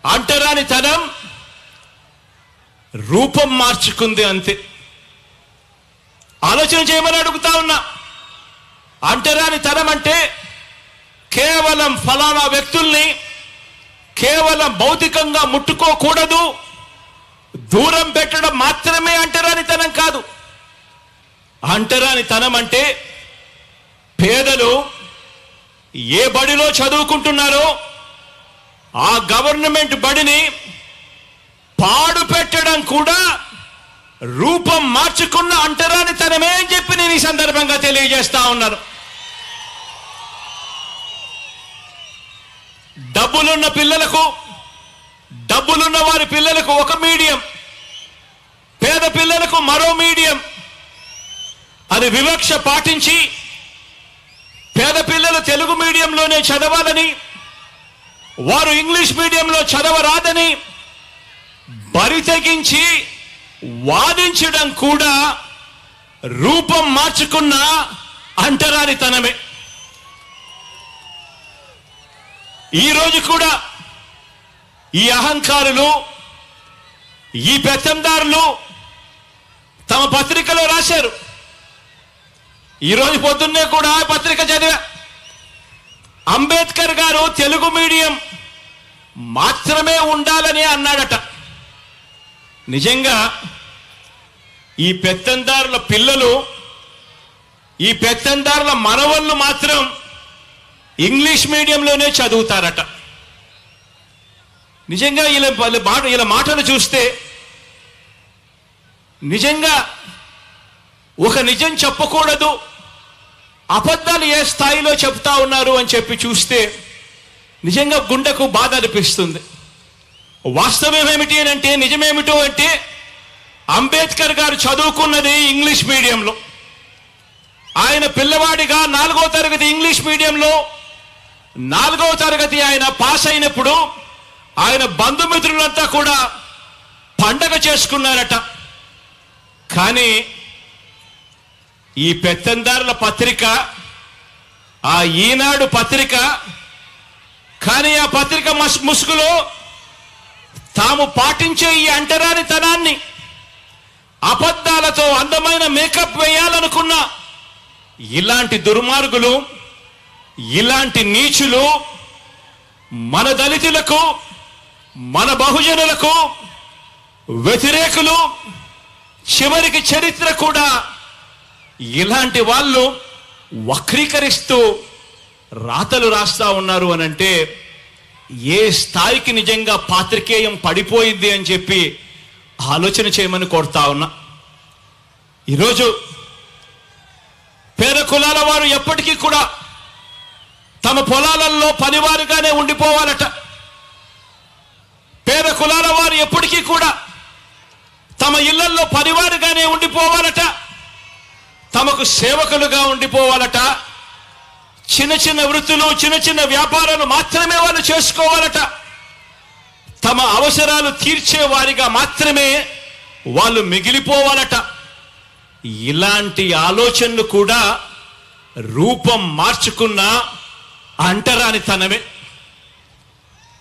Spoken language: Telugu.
అంటరానితనం రూపం మార్చుకుంది అంతే. ఆలోచన చేయమని అడుగుతా ఉన్నా. అంటరానితనం అంటే కేవలం ఫలానా వ్యక్తుల్ని కేవలం భౌతికంగా ముట్టుకోకూడదు, దూరం పెట్టడం మాత్రమే అంటరానితనం కాదు. అంటరానితనం అంటే పేదలు ఏ బడిలో చదువుకుంటున్నారో ఆ గవర్నమెంట్ బడిని పాడు పెట్టడం కూడా రూపం మార్చుకున్న అంటరానితనమే అని చెప్పి నేను ఈ సందర్భంగా తెలియజేస్తా ఉన్నాను. డబ్బులున్న పిల్లలకు, డబ్బులున్న వారి పిల్లలకు ఒక మీడియం, పేద పిల్లలకు మరో మీడియం అని వివక్ష పాటించి పేద పిల్లలు తెలుగు మీడియంలోనే చదవాలని, వారు ఇంగ్లీష్ మీడియంలో చదవరాదని బరి తెగించి వాదించడం కూడా రూపం మార్చుకున్న అంటరానితనమే. ఈరోజు కూడా ఈ అహంకారులు, ఈ పెత్తందారులు తమ పత్రికలో రాశారు. ఈరోజు పొద్దున్నే కూడా పత్రిక చదివా. అంబేద్కర్ గారు తెలుగు మీడియం మాత్రమే ఉండాలని అన్నాడట. నిజంగా ఈ పెత్తందారుల పిల్లలు, ఈ పెత్తందారుల మనవళ్ళు మాత్రం ఇంగ్లీష్ మీడియంలోనే చదువుతారట. నిజంగా ఇలా మాటలు చూస్తే నిజంగా ఒక నిజం చెప్పకూడదు, అబద్ధాలు ఏ స్థాయిలో చెప్తా ఉన్నారు అని చెప్పి చూస్తే నిజంగా గుండెకు బాధ అనిపిస్తుంది. వాస్తవం ఏమిటి అని అంటే, నిజమేమిటో అంటే, అంబేద్కర్ గారు చదువుకున్నది ఇంగ్లీష్ మీడియంలో. ఆయన పిల్లవాడిగా 4వ తరగతి ఇంగ్లీష్ మీడియంలో 4వ తరగతి ఆయన పాస్ అయినప్పుడు ఆయన బంధుమిత్రులంతా కూడా పండగ చేసుకున్నారట. కానీ ఈ పెత్తందారుల పత్రిక, ఆ ఈనాడు పత్రిక, కానీ ఆ పత్రిక ముసుగులో తాము పాటించే ఈ అంటరానితనాన్ని, అబద్ధాలతో అందమైన మేకప్ వేయాలనుకున్న ఇలాంటి దుర్మార్గులు, ఇలాంటి నీచులు మన దళితులకు, మన బహుజనులకు వ్యతిరేకులు, చివరికి చరిత్ర కూడా ఇలాంటి వాళ్ళు వక్రీకరిస్తూ రాతలు రాస్తా ఉన్నారు అని అంటే ఏ స్థాయికి నిజంగా పాత్రికేయం పడిపోయింది అని చెప్పి ఆలోచన చేయమని కోరుతా ఉన్నా. ఈరోజు పేద కులాల వారు ఎప్పటికీ కూడా తమ పొలాలలో పనివారుగానే ఉండిపోవాలట. పేద కులాల వారు ఎప్పటికీ కూడా తమ ఇళ్లలో పనివారుగానే ఉండిపోవాలట. తమకు సేవకులుగా ఉండిపోవాలట. చిన్న చిన్న వృత్తులు, చిన్న చిన్న వ్యాపారాలు మాత్రమే వాళ్ళు చేసుకోవాలట. తమ అవసరాలు తీర్చే వారిగా మాత్రమే వాళ్ళు మిగిలిపోవాలట. ఇలాంటి ఆలోచనలు కూడా రూపం మార్చుకున్న అంటరానితనమే.